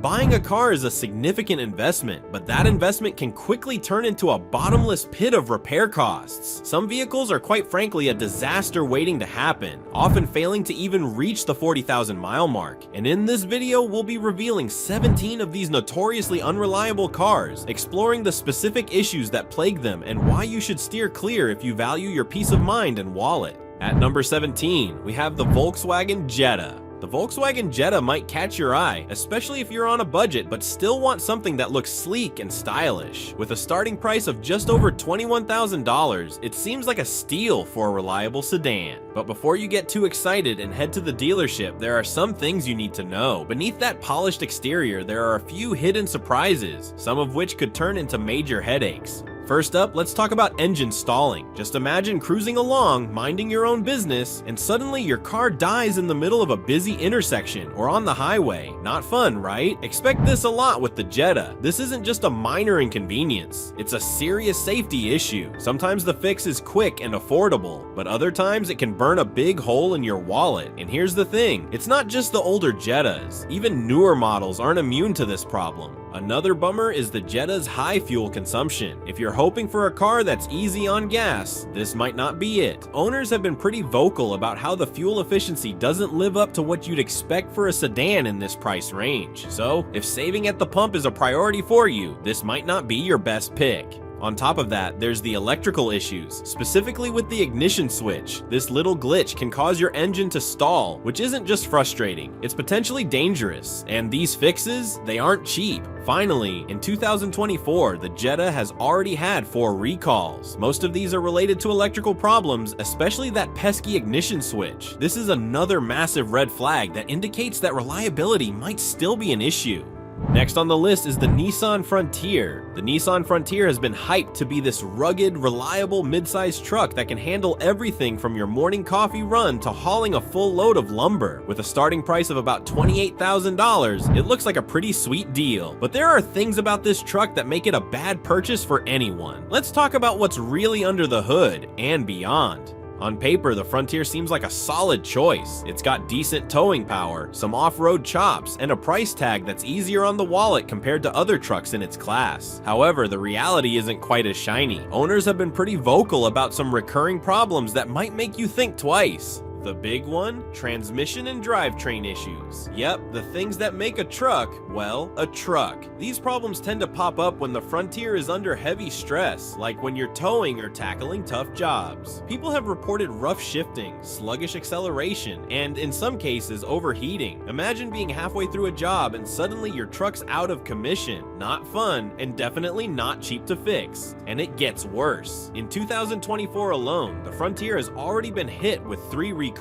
Buying a car is a significant investment, but that investment can quickly turn into a bottomless pit of repair costs. Some vehicles are quite frankly a disaster waiting to happen, often failing to even reach the 40,000 mile mark. And in this video, we'll be revealing 17 of these notoriously unreliable cars, exploring the specific issues that plague them and why you should steer clear if you value your peace of mind and wallet. At number 17, we have the Volkswagen Jetta. The Volkswagen Jetta might catch your eye, especially if you're on a budget but still want something that looks sleek and stylish. With a starting price of just over $21,000, it seems like a steal for a reliable sedan. But before you get too excited and head to the dealership, there are some things you need to know. Beneath that polished exterior, there are a few hidden surprises, some of which could turn into major headaches. First up, let's talk about engine stalling. Just imagine cruising along, minding your own business, and suddenly your car dies in the middle of a busy intersection or on the highway. Not fun, right? Expect this a lot with the Jetta. This isn't just a minor inconvenience, it's a serious safety issue. Sometimes the fix is quick and affordable, but other times it can burn a big hole in your wallet. And here's the thing, it's not just the older Jettas. Even newer models aren't immune to this problem. Another bummer is the Jetta's high fuel consumption. If you're hoping for a car that's easy on gas, this might not be it. Owners have been pretty vocal about how the fuel efficiency doesn't live up to what you'd expect for a sedan in this price range. So, if saving at the pump is a priority for you, this might not be your best pick. On top of that, there's the electrical issues, specifically with the ignition switch. This little glitch can cause your engine to stall, which isn't just frustrating, it's potentially dangerous. And these fixes, they aren't cheap. Finally, in 2024, the Jetta has already had 4 recalls. Most of these are related to electrical problems, especially that pesky ignition switch. This is another massive red flag that indicates that reliability might still be an issue. Next on the list is the Nissan Frontier. The Nissan Frontier has been hyped to be this rugged, reliable mid-sized truck that can handle everything from your morning coffee run to hauling a full load of lumber. With a starting price of about $28,000, it looks like a pretty sweet deal. But there are things about this truck that make it a bad purchase for anyone. Let's talk about what's really under the hood and beyond. On paper, the Frontier seems like a solid choice. It's got decent towing power, some off-road chops, and a price tag that's easier on the wallet compared to other trucks in its class. However, the reality isn't quite as shiny. Owners have been pretty vocal about some recurring problems that might make you think twice. The big one? Transmission and drivetrain issues. Yep, the things that make a truck, well, a truck. These problems tend to pop up when the Frontier is under heavy stress, like when you're towing or tackling tough jobs. People have reported rough shifting, sluggish acceleration, and in some cases, overheating. Imagine being halfway through a job and suddenly your truck's out of commission. Not fun, and definitely not cheap to fix. And it gets worse. In 2024 alone, the Frontier has already been hit with 3 recalls.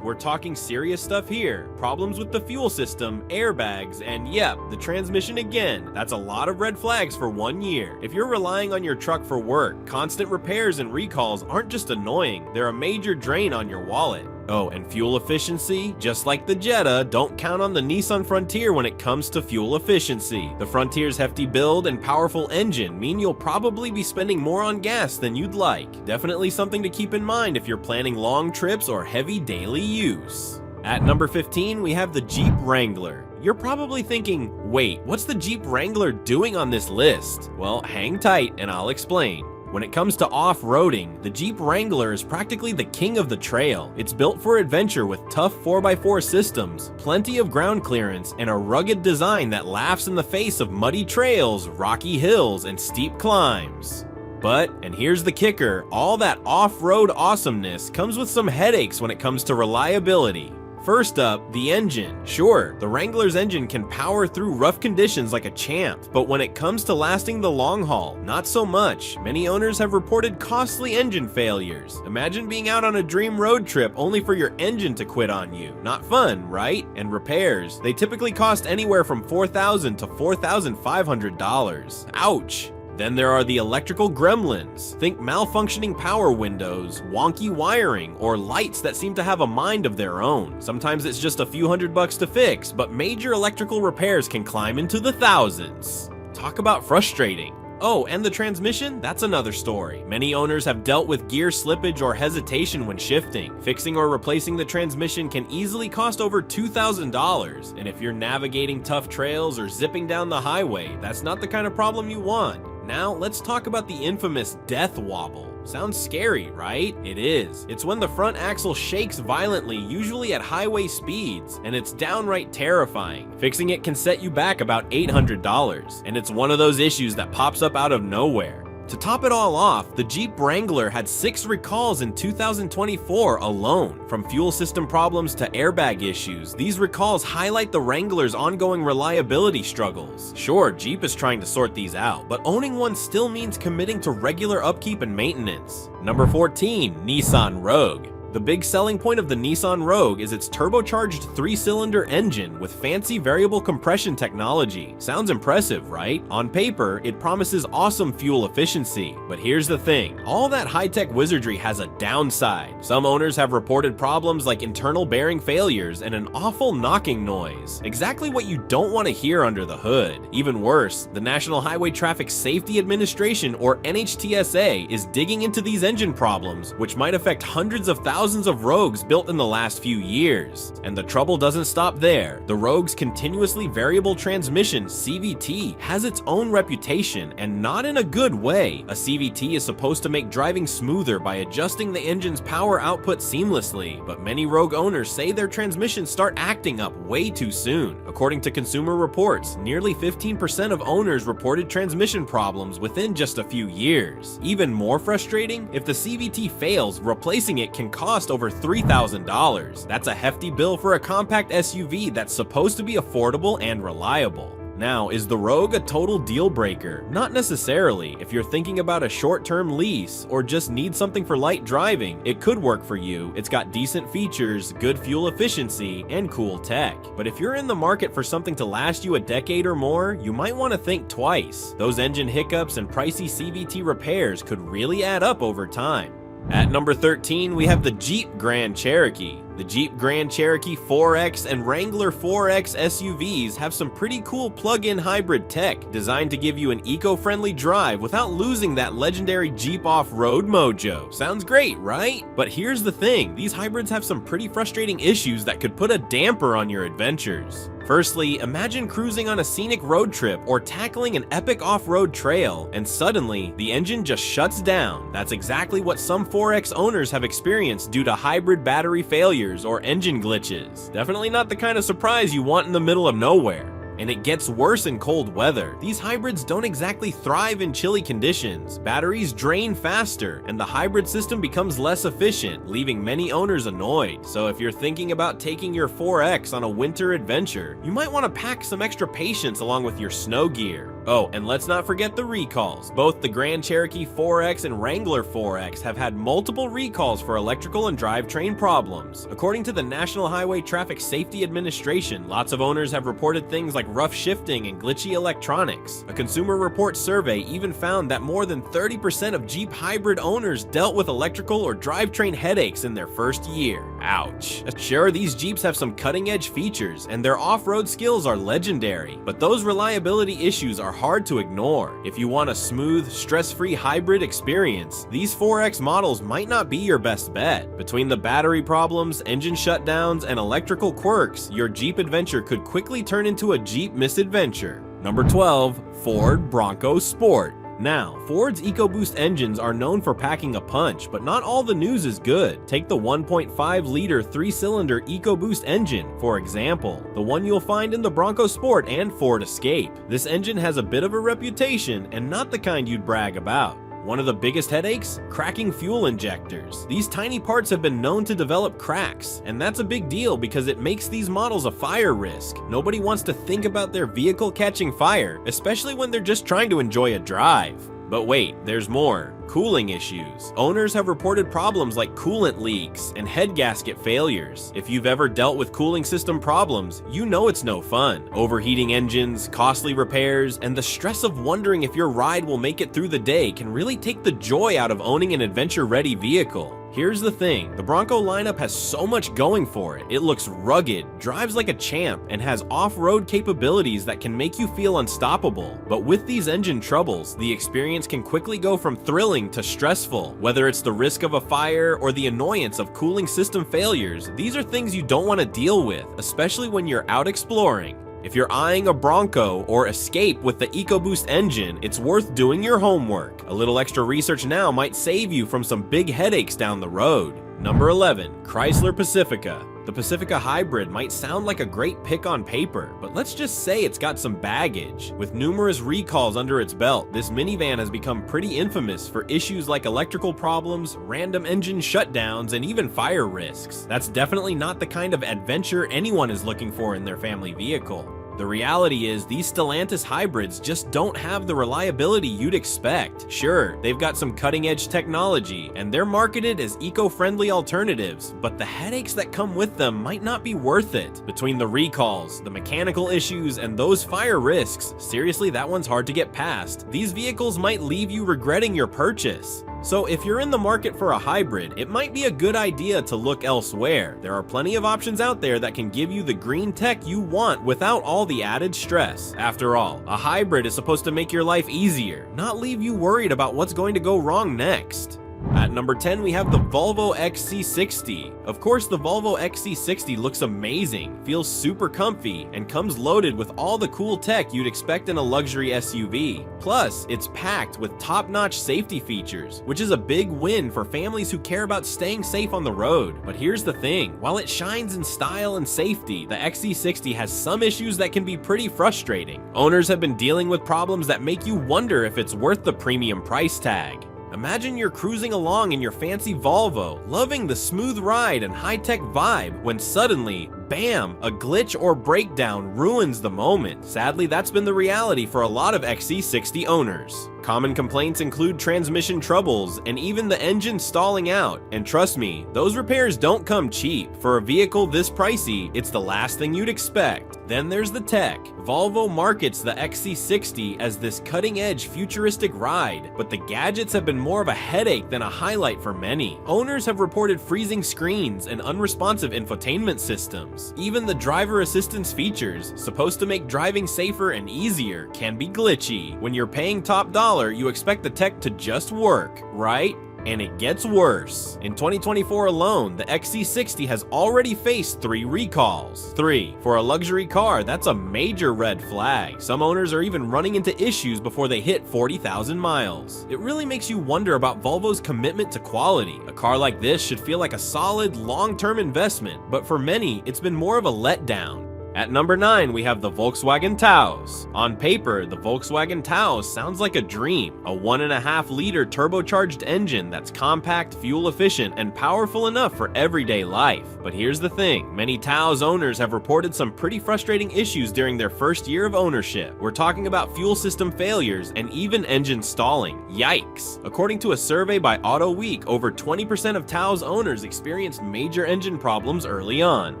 We're talking serious stuff here. Problems with the fuel system, airbags, and yep, the transmission again. That's a lot of red flags for 1 year. If you're relying on your truck for work, constant repairs and recalls aren't just annoying, they're a major drain on your wallet. Oh, and fuel efficiency? Just like the Jetta, don't count on the Nissan Frontier when it comes to fuel efficiency. The Frontier's hefty build and powerful engine mean you'll probably be spending more on gas than you'd like. Definitely something to keep in mind if you're planning long trips or heavy daily use. At number 15, we have the Jeep Wrangler. You're probably thinking, wait, what's the Jeep Wrangler doing on this list? Well, hang tight and I'll explain. When it comes to off-roading, the Jeep Wrangler is practically the king of the trail. It's built for adventure with tough 4x4 systems, plenty of ground clearance, and a rugged design that laughs in the face of muddy trails, rocky hills, and steep climbs. But, and here's the kicker, all that off-road awesomeness comes with some headaches when it comes to reliability. First up, the engine. Sure, the Wrangler's engine can power through rough conditions like a champ, but when it comes to lasting the long haul, not so much. Many owners have reported costly engine failures. Imagine being out on a dream road trip only for your engine to quit on you. Not fun, right? And repairs, they typically cost anywhere from $4,000 to $4,500. Ouch! Then there are the electrical gremlins. Think malfunctioning power windows, wonky wiring, or lights that seem to have a mind of their own. Sometimes it's just a few $100 to fix, but major electrical repairs can climb into the thousands. Talk about frustrating. Oh, and the transmission? That's another story. Many owners have dealt with gear slippage or hesitation when shifting. Fixing or replacing the transmission can easily cost over $2,000, and if you're navigating tough trails or zipping down the highway, that's not the kind of problem you want. Now, let's talk about the infamous death wobble. Sounds scary, right? It is. It's when the front axle shakes violently, usually at highway speeds, and it's downright terrifying. Fixing it can set you back about $800, and it's one of those issues that pops up out of nowhere. To top it all off, the Jeep Wrangler had 6 recalls in 2024 alone. From fuel system problems to airbag issues, these recalls highlight the Wrangler's ongoing reliability struggles. Sure, Jeep is trying to sort these out, but owning one still means committing to regular upkeep and maintenance. Number 14, Nissan Rogue. The big selling point of the Nissan Rogue is its turbocharged 3-cylinder engine with fancy variable compression technology. Sounds impressive, right? On paper, it promises awesome fuel efficiency. But here's the thing, all that high-tech wizardry has a downside. Some owners have reported problems like internal bearing failures and an awful knocking noise. Exactly what you don't want to hear under the hood. Even worse, the National Highway Traffic Safety Administration, or NHTSA, is digging into these engine problems, which might affect hundreds of thousands of Rogues built in the last few years. And the trouble doesn't stop there. The Rogue's continuously variable transmission, CVT, has its own reputation, and not in a good way. A CVT is supposed to make driving smoother by adjusting the engine's power output seamlessly, but many Rogue owners say their transmissions start acting up way too soon. According to Consumer Reports, nearly 15% of owners reported transmission problems within just a few years. Even more frustrating, if the CVT fails, replacing it can cost over $3,000. That's a hefty bill for a compact SUV that's supposed to be affordable and reliable. Now, is the Rogue a total deal breaker? Not necessarily. If you're thinking about a short-term lease or just need something for light driving, it could work for you. It's got decent features, good fuel efficiency, and cool tech. But if you're in the market for something to last you a decade or more, you might want to think twice. Those engine hiccups and pricey CVT repairs could really add up over time. At number 13, we have the Jeep Grand Cherokee. The Jeep Grand Cherokee 4X and Wrangler 4X SUVs have some pretty cool plug-in hybrid tech designed to give you an eco-friendly drive without losing that legendary Jeep off-road mojo. Sounds great, right? But here's the thing, these hybrids have some pretty frustrating issues that could put a damper on your adventures. Firstly, imagine cruising on a scenic road trip or tackling an epic off-road trail, and suddenly, the engine just shuts down. That's exactly what some 4X owners have experienced due to hybrid battery failures or engine glitches. Definitely not the kind of surprise you want in the middle of nowhere. And it gets worse in cold weather. These hybrids don't exactly thrive in chilly conditions. Batteries drain faster, and the hybrid system becomes less efficient, leaving many owners annoyed. So if you're thinking about taking your 4X on a winter adventure, you might want to pack some extra patience along with your snow gear. Oh, and let's not forget the recalls. Both the Grand Cherokee 4X and Wrangler 4X have had multiple recalls for electrical and drivetrain problems. According to the National Highway Traffic Safety Administration, lots of owners have reported things like rough shifting and glitchy electronics. A Consumer Reports survey even found that more than 30% of Jeep hybrid owners dealt with electrical or drivetrain headaches in their first year. Ouch. Sure, these Jeeps have some cutting-edge features, and their off-road skills are legendary, but those reliability issues are hard to ignore. If you want a smooth, stress-free hybrid experience, these 4X models might not be your best bet. Between the battery problems, engine shutdowns, and electrical quirks, your Jeep adventure could quickly turn into a Jeep misadventure. Number 12, Ford Bronco Sport. Now, Ford's EcoBoost engines are known for packing a punch, but not all the news is good. Take the 1.5-liter 3-cylinder EcoBoost engine, for example, the one you'll find in the Bronco Sport and Ford Escape. This engine has a bit of a reputation, and not the kind you'd brag about. One of the biggest headaches? Cracking fuel injectors. These tiny parts have been known to develop cracks, and that's a big deal because it makes these models a fire risk. Nobody wants to think about their vehicle catching fire, especially when they're just trying to enjoy a drive. But wait, there's more. Cooling issues. Owners have reported problems like coolant leaks and head gasket failures. If you've ever dealt with cooling system problems, you know it's no fun. Overheating engines, costly repairs, and the stress of wondering if your ride will make it through the day can really take the joy out of owning an adventure-ready vehicle. Here's the thing, the Bronco lineup has so much going for it. It looks rugged, drives like a champ, and has off-road capabilities that can make you feel unstoppable. But with these engine troubles, the experience can quickly go from thrilling to stressful. Whether it's the risk of a fire or the annoyance of cooling system failures, these are things you don't want to deal with, especially when you're out exploring. If you're eyeing a Bronco or Escape with the EcoBoost engine, it's worth doing your homework. A little extra research now might save you from some big headaches down the road. Number 11. Chrysler Pacifica. The Pacifica Hybrid might sound like a great pick on paper, but let's just say it's got some baggage. With numerous recalls under its belt, this minivan has become pretty infamous for issues like electrical problems, random engine shutdowns, and even fire risks. That's definitely not the kind of adventure anyone is looking for in their family vehicle. The reality is, these Stellantis hybrids just don't have the reliability you'd expect. Sure, they've got some cutting-edge technology, and they're marketed as eco-friendly alternatives, but the headaches that come with them might not be worth it. Between the recalls, the mechanical issues, and those fire risks, seriously, that one's hard to get past. These vehicles might leave you regretting your purchase. So if you're in the market for a hybrid, it might be a good idea to look elsewhere. There are plenty of options out there that can give you the green tech you want without all the added stress. After all, a hybrid is supposed to make your life easier, not leave you worried about what's going to go wrong next. At number 10, we have the Volvo XC60. Of course, the Volvo XC60 looks amazing, feels super comfy, and comes loaded with all the cool tech you'd expect in a luxury SUV. Plus, it's packed with top-notch safety features, which is a big win for families who care about staying safe on the road. But here's the thing, while it shines in style and safety, the XC60 has some issues that can be pretty frustrating. Owners have been dealing with problems that make you wonder if it's worth the premium price tag. Imagine you're cruising along in your fancy Volvo, loving the smooth ride and high-tech vibe, when suddenly, bam, a glitch or breakdown ruins the moment. Sadly, that's been the reality for a lot of XC60 owners. Common complaints include transmission troubles and even the engine stalling out. And trust me, those repairs don't come cheap. For a vehicle this pricey, it's the last thing you'd expect. Then there's the tech. Volvo markets the XC60 as this cutting-edge futuristic ride, but the gadgets have been more of a headache than a highlight for many. Owners have reported freezing screens and unresponsive infotainment systems. Even the driver assistance features, supposed to make driving safer and easier, can be glitchy. When you're paying top dollar, you expect the tech to just work, right? And it gets worse. In 2024 alone, the XC60 has already faced 3 recalls. 3. For a luxury car, that's a major red flag. Some owners are even running into issues before they hit 40,000 miles. It really makes you wonder about Volvo's commitment to quality. A car like this should feel like a solid, long-term investment, but for many, it's been more of a letdown. At number 9, we have the Volkswagen Tos. On paper, the Volkswagen Tos sounds like a dream, a 1.5-liter turbocharged engine that's compact, fuel efficient, and powerful enough for everyday life. But here's the thing, many Tos owners have reported some pretty frustrating issues during their first year of ownership. We're talking about fuel system failures and even engine stalling. Yikes! According to a survey by AutoWeek, over 20% of Tos owners experienced major engine problems early on.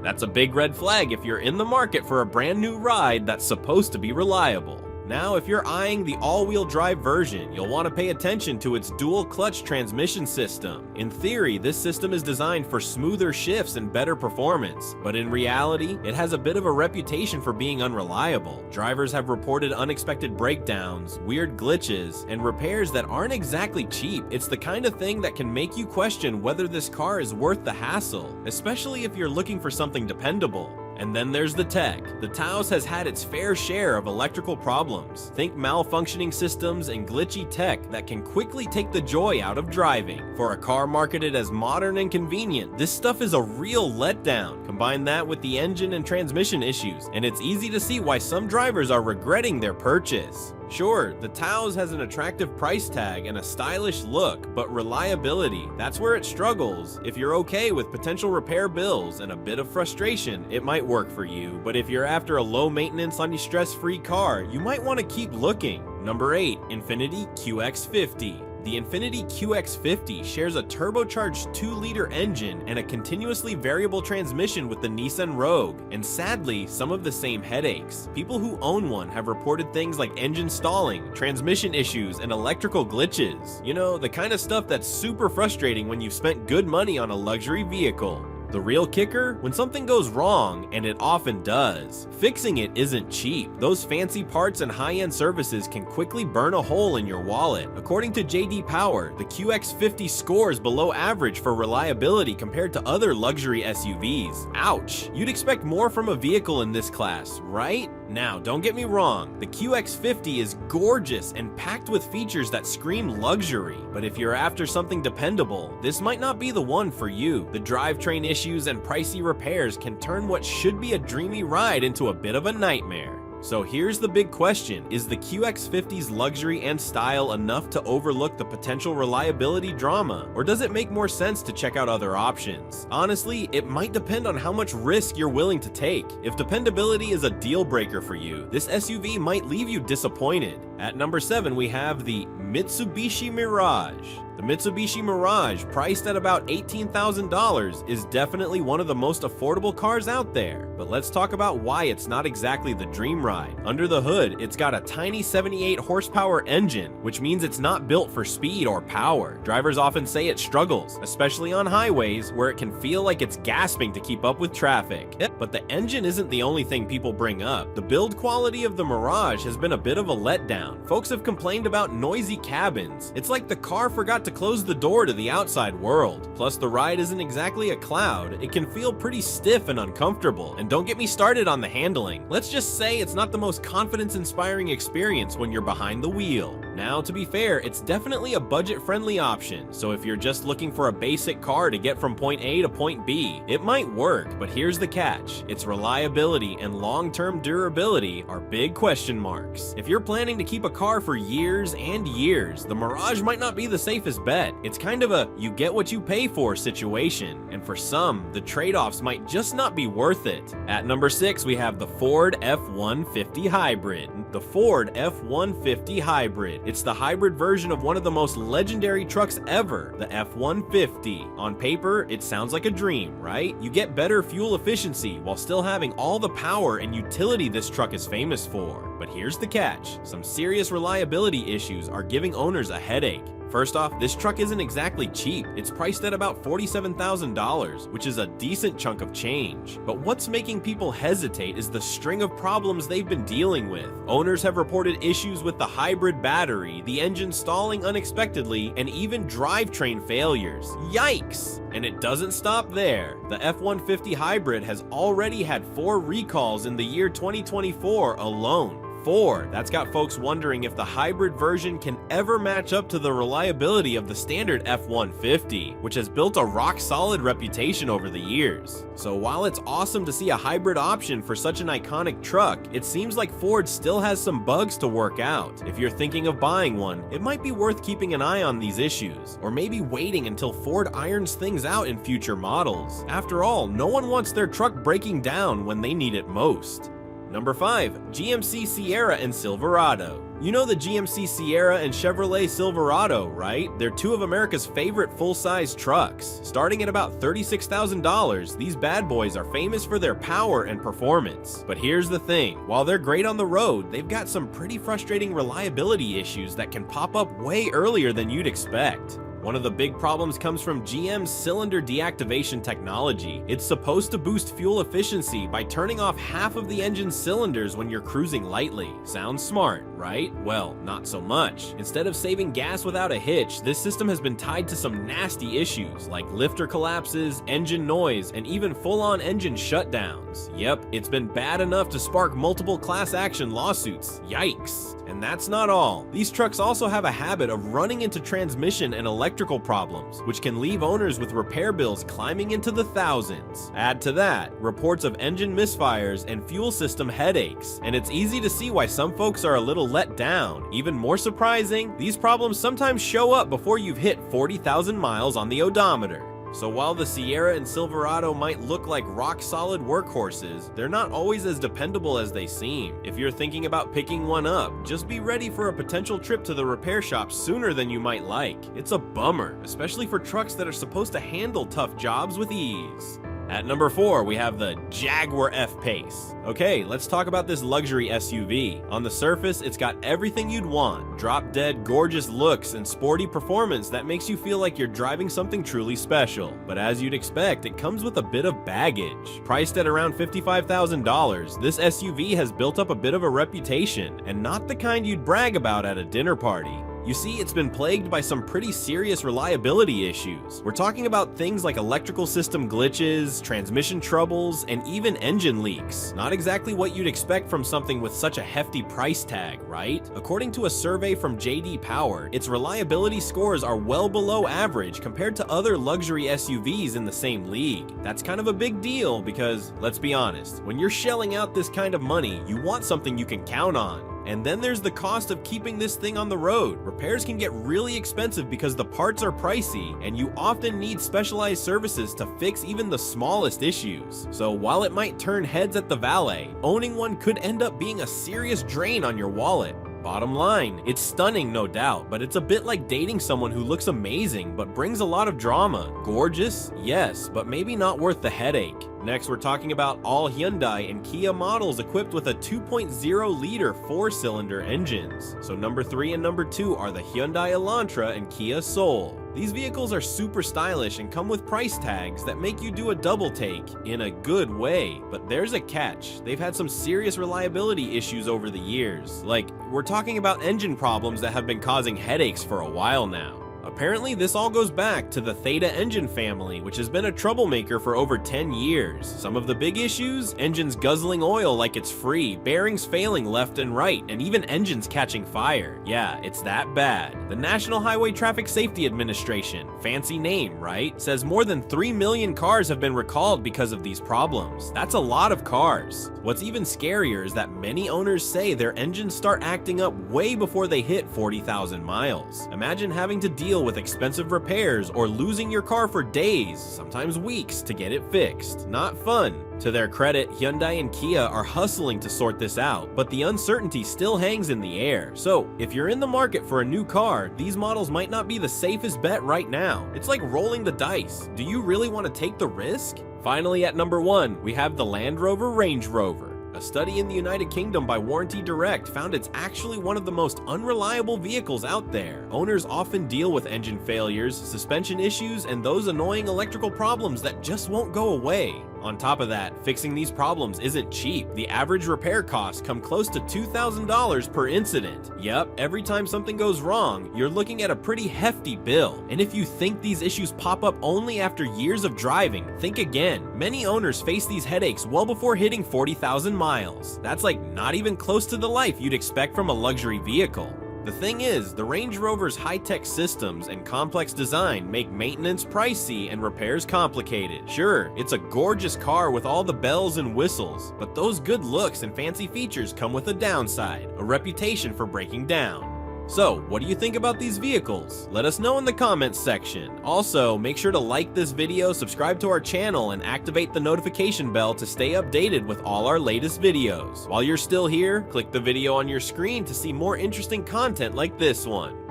That's a big red flag if you're in the market for a brand new ride that's supposed to be reliable. Now, if you're eyeing the all-wheel drive version, you'll want to pay attention to its dual-clutch transmission system. In theory, this system is designed for smoother shifts and better performance, but in reality, it has a bit of a reputation for being unreliable. Drivers have reported unexpected breakdowns, weird glitches, and repairs that aren't exactly cheap. It's the kind of thing that can make you question whether this car is worth the hassle, especially if you're looking for something dependable. And then there's the tech. The Tos has had its fair share of electrical problems. Think malfunctioning systems and glitchy tech that can quickly take the joy out of driving. For a car marketed as modern and convenient, this stuff is a real letdown. Combine that with the engine and transmission issues, and it's easy to see why some drivers are regretting their purchase. Sure, the Tos has an attractive price tag and a stylish look, but reliability, that's where it struggles. If you're okay with potential repair bills and a bit of frustration, it might work for you. But if you're after a low-maintenance, stress-free car, you might want to keep looking. Number 8. Infiniti QX50. The Infiniti QX50 shares a turbocharged 2-liter engine and a continuously variable transmission with the Nissan Rogue, and sadly, some of the same headaches. People who own one have reported things like engine stalling, transmission issues, and electrical glitches. You know, the kind of stuff that's super frustrating when you've spent good money on a luxury vehicle. The real kicker? When something goes wrong, and it often does, fixing it isn't cheap. Those fancy parts and high-end services can quickly burn a hole in your wallet. According to JD Power, the QX50 scores below average for reliability compared to other luxury SUVs. Ouch! You'd expect more from a vehicle in this class, right? Now, don't get me wrong, the QX50 is gorgeous and packed with features that scream luxury, but if you're after something dependable, this might not be the one for you. The drivetrain issues and pricey repairs can turn what should be a dreamy ride into a bit of a nightmare. So here's the big question, is the QX50's luxury and style enough to overlook the potential reliability drama, or does it make more sense to check out other options? Honestly, it might depend on how much risk you're willing to take. If dependability is a deal breaker for you, this SUV might leave you disappointed. At number 7, we have the Mitsubishi Mirage. The Mitsubishi Mirage, priced at about $18,000, is definitely one of the most affordable cars out there. But let's talk about why it's not exactly the dream ride. Under the hood, it's got a tiny 78 horsepower engine, which means it's not built for speed or power. Drivers often say it struggles, especially on highways where it can feel like it's gasping to keep up with traffic. But the engine isn't the only thing people bring up. The build quality of the Mirage has been a bit of a letdown. Folks have complained about noisy cabins. It's like the car forgot to close the door to the outside world. Plus, the ride isn't exactly a cloud. It can feel pretty stiff and uncomfortable. And don't get me started on the handling. Let's just say it's not the most confidence-inspiring experience when you're behind the wheel. Now, to be fair, it's definitely a budget-friendly option, so if you're just looking for a basic car to get from point A to point B, it might work, but here's the catch. Its reliability and long-term durability are big question marks. If you're planning to keep a car for years and years, the Mirage might not be the safest bet. It's kind of a you get what you pay for situation, and for some, the trade-offs might just not be worth it. At number 6, we have the Ford F-150 Hybrid. The Ford F-150 Hybrid. It's the hybrid version of one of the most legendary trucks ever, the F-150. On paper, it sounds like a dream, right? You get better fuel efficiency while still having all the power and utility this truck is famous for. But here's the catch. Some serious reliability issues are giving owners a headache. First off, this truck isn't exactly cheap. It's priced at about $47,000, which is a decent chunk of change. But what's making people hesitate is the string of problems they've been dealing with. Owners have reported issues with the hybrid battery, the engine stalling unexpectedly, and even drivetrain failures. Yikes! And it doesn't stop there. The F-150 Hybrid has already had 4 recalls in the year 2024 alone. 4. That's got folks wondering if the hybrid version can ever match up to the reliability of the standard F-150, which has built a rock-solid reputation over the years. So while it's awesome to see a hybrid option for such an iconic truck, it seems like Ford still has some bugs to work out. If you're thinking of buying one, it might be worth keeping an eye on these issues, or maybe waiting until Ford irons things out in future models. After all, no one wants their truck breaking down when they need it most. Number 5, GMC Sierra and Silverado. You know the GMC Sierra and Chevrolet Silverado, right? They're 2 of America's favorite full-size trucks. Starting at about $36,000, these bad boys are famous for their power and performance. But here's the thing, while they're great on the road, they've got some pretty frustrating reliability issues that can pop up way earlier than you'd expect. One of the big problems comes from GM's cylinder deactivation technology. It's supposed to boost fuel efficiency by turning off half of the engine's cylinders when you're cruising lightly. Sounds smart, right? Well, not so much. Instead of saving gas without a hitch, this system has been tied to some nasty issues like lifter collapses, engine noise, and even full-on engine shutdowns. Yep, it's been bad enough to spark multiple class action lawsuits. Yikes. And that's not all. These trucks also have a habit of running into transmission and electrical problems, which can leave owners with repair bills climbing into the thousands. Add to that, reports of engine misfires and fuel system headaches, and it's easy to see why some folks are a little let down. Even more surprising, these problems sometimes show up before you've hit 40,000 miles on the odometer. So while the Sierra and Silverado might look like rock-solid workhorses, they're not always as dependable as they seem. If you're thinking about picking one up, just be ready for a potential trip to the repair shop sooner than you might like. It's a bummer, especially for trucks that are supposed to handle tough jobs with ease. At number 4, we have the Jaguar FPace. Okay, let's talk about this luxury SUV. On the surface, it's got everything you'd want. Drop-dead gorgeous looks and sporty performance that makes you feel like you're driving something truly special. But as you'd expect, it comes with a bit of baggage. Priced at around $55,000, this SUV has built up a bit of a reputation, and not the kind you'd brag about at a dinner party. You see, it's been plagued by some pretty serious reliability issues. We're talking about things like electrical system glitches, transmission troubles, and even engine leaks. Not exactly what you'd expect from something with such a hefty price tag, right? According to a survey from J.D. Power, its reliability scores are well below average compared to other luxury SUVs in the same league. That's kind of a big deal because, let's be honest, when you're shelling out this kind of money, you want something you can count on. And then there's the cost of keeping this thing on the road. Repairs can get really expensive because the parts are pricey, and you often need specialized services to fix even the smallest issues. So while it might turn heads at the valet, owning one could end up being a serious drain on your wallet. Bottom line, it's stunning, no doubt, but it's a bit like dating someone who looks amazing but brings a lot of drama. Gorgeous? Yes, but maybe not worth the headache. Next, we're talking about all Hyundai and Kia models equipped with a 2.0-liter 4-cylinder engines. So number 3 and number 2 are the Hyundai Elantra and Kia Soul. These vehicles are super stylish and come with price tags that make you do a double take in a good way. But there's a catch. They've had some serious reliability issues over the years. Like, we're talking about engine problems that have been causing headaches for a while now. Apparently, this all goes back to the Theta engine family, which has been a troublemaker for over 10 years. Some of the big issues? Engines guzzling oil like it's free, bearings failing left and right, and even engines catching fire. Yeah, it's that bad. The National Highway Traffic Safety Administration, fancy name, right? Says more than 3 million cars have been recalled because of these problems. That's a lot of cars. What's even scarier is that many owners say their engines start acting up way before they hit 40,000 miles. Imagine having to deal with expensive repairs or losing your car for days, sometimes weeks, to get it fixed. Not fun. To their credit, Hyundai and Kia are hustling to sort this out, but the uncertainty still hangs in the air. So, if you're in the market for a new car, these models might not be the safest bet right now. It's like rolling the dice. Do you really want to take the risk? Finally, at number 1, we have the Land Rover Range Rover. A study in the United Kingdom by Warranty Direct found it's actually one of the most unreliable vehicles out there. Owners often deal with engine failures, suspension issues, and those annoying electrical problems that just won't go away. On top of that, fixing these problems isn't cheap. The average repair costs come close to $2,000 per incident. Yep, every time something goes wrong, you're looking at a pretty hefty bill. And if you think these issues pop up only after years of driving, think again. Many owners face these headaches well before hitting 40,000 miles. That's like not even close to the life you'd expect from a luxury vehicle. The thing is, the Range Rover's high-tech systems and complex design make maintenance pricey and repairs complicated. Sure, it's a gorgeous car with all the bells and whistles, but those good looks and fancy features come with a downside, a reputation for breaking down. So, what do you think about these vehicles? Let us know in the comments section. Also, make sure to like this video, subscribe to our channel, and activate the notification bell to stay updated with all our latest videos. While you're still here, click the video on your screen to see more interesting content like this one.